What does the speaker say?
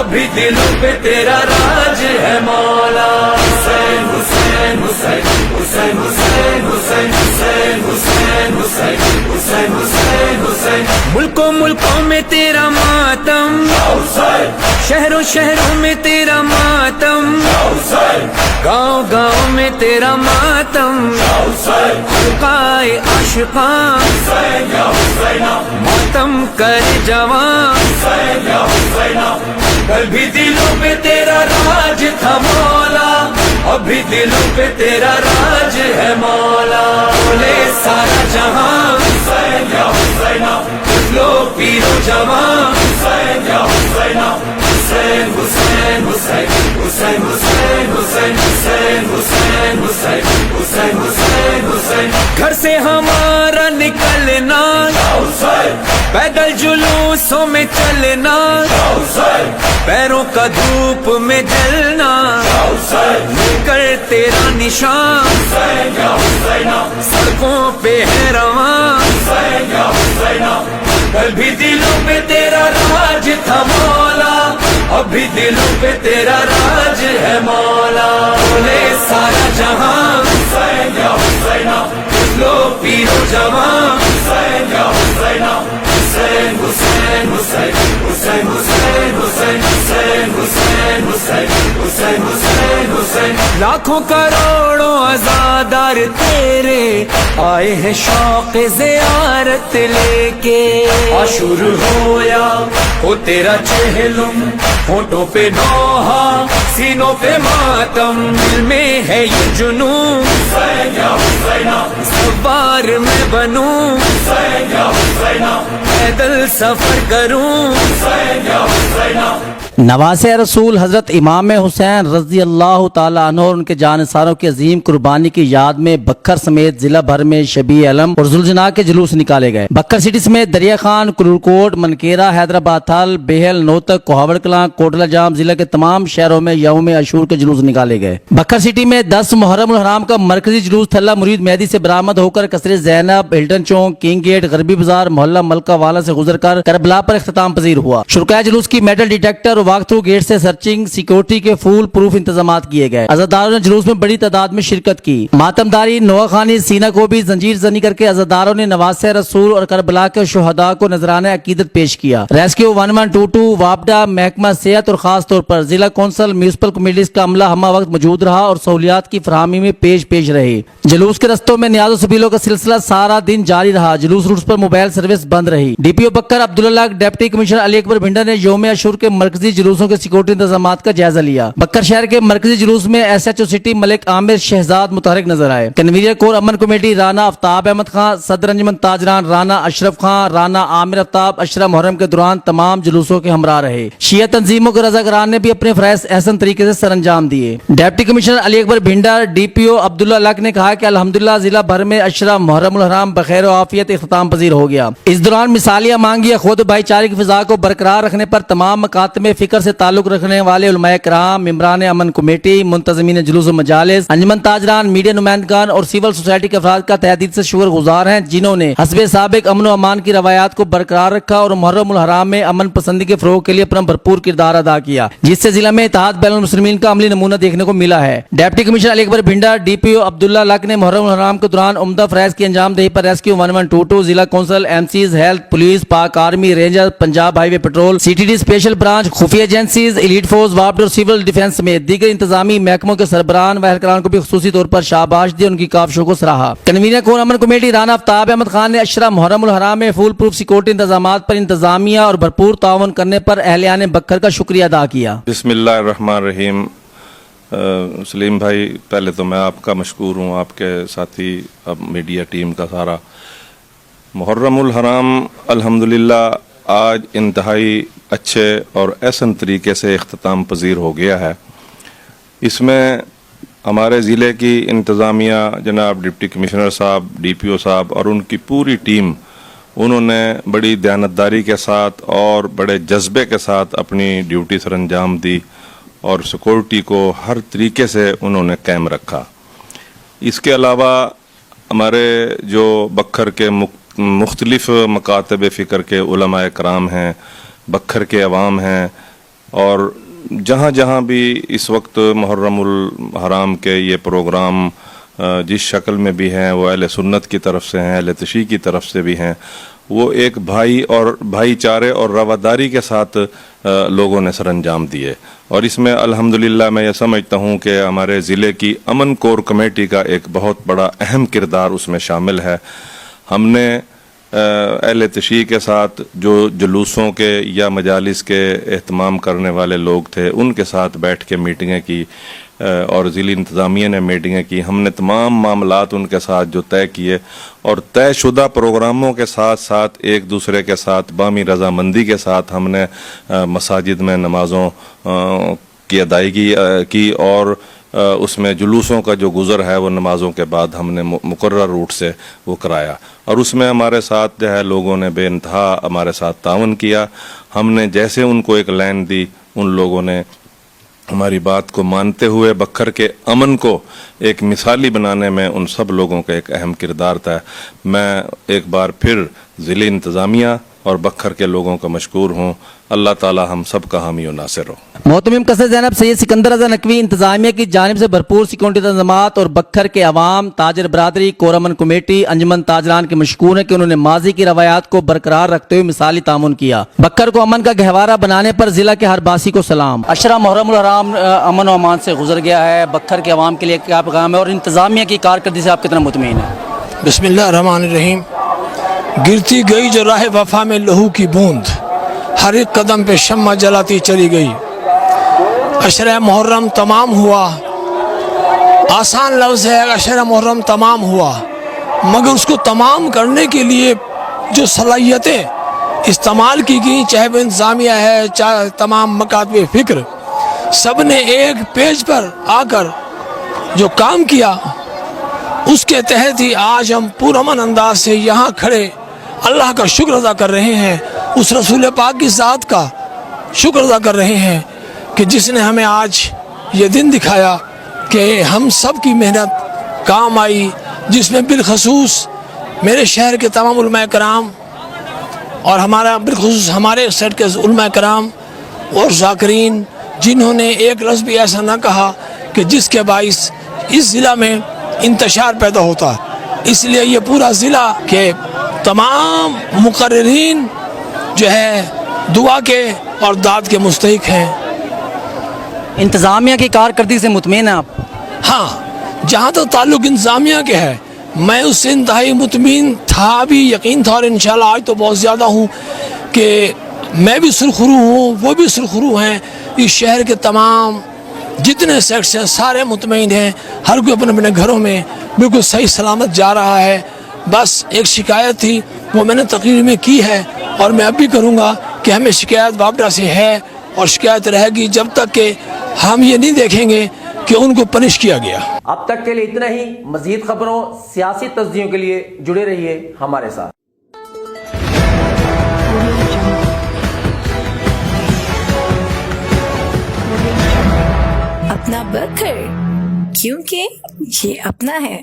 ابھی دلوں پہ تیرا راج ہے مولا. حسین حسین حسین حسین حسین حسین حسین حسین حسین حسین حسین حسین. ملکوں ملکوں میں تیرا ماتم, شہروں شہروں میں تیرا ماتم, گاؤں گاؤں میں تیرا ماتم, حلقائے عاشقاں ماتم کر جوان. کل بھی دلوں پہ تیرا راج تھا مولا, ابھی دلوں پہ تیرا راج ہے مولا. بولے سارا جہاں لو پیرو جوان. حسین حسین حسین حسین حسین حسین حسین حسین حسین حسین حسین. گھر سے ہمارا نکلنا, پیدل جلوسوں میں چلنا, پیروں کا دھوپ میں جلنا, کر تیرا نشان سڑکوں پہ ہے رواں. کل بھی دلوں پہ تیرا راج تھا مولا, ابھی دلوں پہ تیرا راج ہے مولا. بولے سارا جہاں لو پیرو جوان. حسین حسین حسین حسین حسین حسین حسین حسین حسین حسین حسین. لاکھوں کروڑوں عزادار تیرے آئے ہیں شوق زیارت لے کے. عاشور ہویا ہو تیرا چہلم, ہونٹوں پہ نوحہ سینوں پہ ماتم, دل میں ہے یہ جنون سوار میں بنوں, پیدل سفر کروں. نواسے رسول حضرت امام حسین رضی اللہ تعالیٰ عنہ اور ان کے جانثاروں کی عظیم قربانی کی یاد میں بکھر سمیت ضلع بھر میں شبیہ علم اور ذوالجناح کے جلوس نکالے گئے. بکھر سٹی سمیت دریا خان, کرورکوٹ, منکیرا, حیدرآباد تھل, بیہل, نوتک, کوہاوڑ کلاں, کوٹلہ جام ضلع کے تمام شہروں میں یوم عاشور کے جلوس نکالے گئے. بکھر سٹی میں 10 محرم الحرام کا مرکزی جلوس تھلہ مرید مہدی سے برآمد ہو کر قصر زینب, ہلٹن چوک, کنگ گیٹ, غربی بازار, محلہ ملکہ والا سے گزر کر کربلا پر اختتام پذیر ہوا. شرکائے جلوس کی میٹل ڈیٹیکٹر اور واک تھرو گیٹ سے سرچنگ, سیکورٹی کے فول پروف انتظامات کیے گئے. عزاداروں نے جلوس میں بڑی تعداد میں شرکت کی. ماتمداری, نوح خوانی, سینہ کو بھی زنجیر زنی کر کے عزاداروں نے نواسے رسول اور کربلا کے شہداء کو نذرانہ عقیدت پیش کیا. ریسکیو 1122, وابڈا, محکمہ صحت اور خاص طور پر ضلع کونسل, میونسپل کمیٹیز کا عملہ ہمہ وقت موجود رہا اور سہولیات کی فراہمی میں پیش رہے. جلوس کے رستوں میں نیاز و سبیلوں کا سلسلہ سارا دن جاری رہا. جلوس روٹس پر موبائل سروس بند رہی. ڈی پی او بکر عبداللہ, ڈپٹی کمشنر علی اکبر بھنڈا نے یوم عاشور کے مرکزی جلوسوں کے سیکورٹی انتظامات کا جائزہ لیا. بکر شہر کے مرکزی جلوس میں ایس ایچ او سٹی ملک عامر شہزاد متحرک نظر آئے. کنوینر کور امن کمیٹی رانا آفتاب احمد خان, صدر انجمن تاجران رانا اشرف خان, رانا عامر آفتاب اشرا محرم کے دوران تمام جلوسوں کے ہمراہ رہے. شیعہ تنظیموں کے رضاکاران نے بھی اپنے فرائض احسن طریقے سے سر انجام دیے. ڈپٹی کمشنر علی اکبر بھنڈا, ڈی پی او عبداللہ لک نے کہا کہ الحمدللہ ضلع بھر میں اشرا محرم الحرام بخیر و عافیت اختتام پذیر ہو گیا. اس دوران مثالیہ مانگی خود بھائی چارے کی فضا کو برقرار رکھنے پر تمام مکاتب فکر سے تعلق رکھنے والے علماء کرام, ممبران امن کمیٹی, منتظمین جلوس و مجالس, انجمن تاجران, میڈیا نمائندگان اور سول سوسائٹی کے افراد کا تہ دل سے شکر گزار ہیں, جنہوں نے حسب سابق امن و امان کی روایات کو برقرار رکھا اور محرم الحرام میں امن پسندی کے فروغ کے لیے اپنا بھرپور کردار ادا کیا, جس سے ضلع میں اتحاد بین المسلمین کا عملی نمونہ دیکھنے کو ملا ہے. ڈپٹی کمشنر علی اکبر بھنڈا, ڈی پی او عبداللہ لک نے محرم الحرام کے دوران عمدہ فرائض کی انجام دہی پر ریسکیو 1122, ضلع council, M Cs, health, police, Pak army, ranger, Punjab highway petrol, C T D special branch, خفیہ ایجنسیز, ایلیٹ فورس, وابڈ اور سول ڈیفنس سمیت دیگر انتظامی محکموں کے سربراہان و اہلکاران کو بھی خصوصی طور پر شاباش دی, ان کی کاوشوں کو سراہا. کنوینر کور امن کمیٹی رانا آفتاب احمد خان نے اشرا محرم الحرام میں فول پروف سیکورٹی انتظامات پر انتظامیہ اور بھرپور تعاون کرنے پر اہلیان بکر کا شکریہ ادا کیا. بسم اللہ الرحمن الرحیم. سلیم بھائی, پہلے تو میں آپ کا مشکور ہوں, آپ کے ساتھی اب میڈیا ٹیم کا سارا. محرم الحرام الحمدللہ آج انتہائی اچھے اور احسن طریقے سے اختتام پذیر ہو گیا ہے. اس میں ہمارے ضلع کی انتظامیہ, جناب ڈپٹی کمشنر صاحب, ڈی پی او صاحب اور ان کی پوری ٹیم, انہوں نے بڑی دیانتداری کے ساتھ اور بڑے جذبے کے ساتھ اپنی ڈیوٹی سر انجام دی اور سیکورٹی کو ہر طریقے سے انہوں نے قائم رکھا. اس کے علاوہ ہمارے جو بکھر کے مختلف مکاتب فکر کے علماء کرام ہیں, بکھر کے عوام ہیں, اور جہاں جہاں بھی اس وقت محرم الحرام کے یہ پروگرام جس شکل میں بھی ہیں وہ اہل سنت کی طرف سے ہیں، اہل تشیع کی طرف سے بھی ہیں، وہ ایک بھائی چارے اور رواداری کے ساتھ لوگوں نے سر انجام دیے. اور اس میں الحمدللہ میں یہ سمجھتا ہوں کہ ہمارے ضلع کی امن کور کمیٹی کا ایک بہت بڑا اہم کردار اس میں شامل ہے. ہم نے اہل تشیع کے ساتھ جو جلوسوں کے یا مجالس کے اہتمام کرنے والے لوگ تھے ان کے ساتھ بیٹھ کے میٹنگیں کی اور ضلعی انتظامیہ نے میٹنگیں کی. ہم نے تمام معاملات ان کے ساتھ جو طے کیے اور طے شدہ پروگراموں کے ساتھ ساتھ ایک دوسرے کے ساتھ باہمی رضامندی کے ساتھ ہم نے مساجد میں نمازوں کی ادائیگی کی اور اس میں جلوسوں کا جو گزر ہے وہ نمازوں کے بعد ہم نے مقرر روٹ سے وہ کرایا. اور اس میں ہمارے ساتھ جو ہے لوگوں نے بے انتہا ہمارے ساتھ تعاون کیا. ہم نے جیسے ان کو ایک لائن دی ان لوگوں نے ہماری بات کو مانتے ہوئے بکھر کے امن کو ایک مثالی بنانے میں ان سب لوگوں کا ایک اہم کردار تھا. میں ایک بار پھر ضلع انتظامیہ اور بکھر کے لوگوں کا مشکور ہوں. اللہ تعالی ہم سب کا حامی و ناصر ہو. محتمم قصر زینب سید سکندر رضا نقوی انتظامیہ کی جانب سے بھرپور سیکورٹی انتظامات اور بکھر کے عوام، تاجر برادری، کورامن کمیٹی، انجمن تاجران کے مشکور ہیں کہ انہوں نے ماضی کی روایات کو برقرار رکھتے ہوئے مثالی تعاون کیا. بکھر کو امن کا گہوارہ بنانے پر ضلع کے ہر باسی کو سلام. عشرہ محرم الحرام امن و امان سے گزر گیا ہے. بکھر کے عوام کے لیے کیا پیغام ہے اور انتظامیہ کی کارکردگی سے آپ کتنا مطمئن ہیں؟ بسم اللہ الرحمن الرحیم. گرتی گئی جو راہ وفا میں لہو کی بوند، ہر ایک قدم پہ شمع جلاتی چلی گئی. عشرہ محرم تمام ہوا، آسان لفظ ہے عشرہ محرم تمام ہوا، مگر اس کو تمام کرنے کے لیے جو صلاحیتیں استعمال کی گئیں، چاہے وہ انتظامیہ ہے چاہے تمام مکاتب فکر، سب نے ایک پیج پر آ کر جو کام کیا اس کے تحت ہی آج ہم پرامن انداز سے یہاں کھڑے اللہ کا شکر ادا کر رہے ہیں، اس رسول پاک کی ذات کا شکر ادا کر رہے ہیں کہ جس نے ہمیں آج یہ دن دکھایا کہ ہم سب کی محنت کام آئی، جس میں بالخصوص میرے شہر کے تمام علماء کرام اور بالخصوص ہمارے سیٹ کے علماء کرام اور ذاکرین، جنہوں نے ایک لفظ بھی ایسا نہ کہا کہ جس کے باعث اس ضلع میں انتشار پیدا ہوتا. اس لیے یہ پورا ضلع کے تمام مقررین جو ہے دعا کے اور داد کے مستحق ہیں. انتظامیہ کی کارکردگی سے مطمئن ہیں آپ؟ ہاں، جہاں تک تعلق انتظامیہ کے ہے میں اس سے انتہائی مطمئن تھا بھی، یقین تھا، اور انشاءاللہ آج تو بہت زیادہ ہوں کہ میں بھی سرخرو ہوں، وہ بھی سرخرو ہیں. اس شہر کے تمام جتنے سیکٹس ہیں سارے مطمئن ہیں، ہر کوئی اپنے اپنے گھروں میں بالکل صحیح سلامت جا رہا ہے. بس ایک شکایت تھی وہ میں نے تقریر میں کی ہے اور میں اب بھی کروں گا کہ ہمیں شکایت وابڈا سے ہے اور شکایت رہے گی جب تک کہ ہم یہ نہیں دیکھیں گے کہ ان کو پنش کیا گیا. اب تک کے لیے اتنا ہی. مزید خبروں، سیاسی تجزیوں کے لیے جڑے رہیے ہمارے ساتھ. اپنا بکھر، کیونکہ یہ اپنا ہے.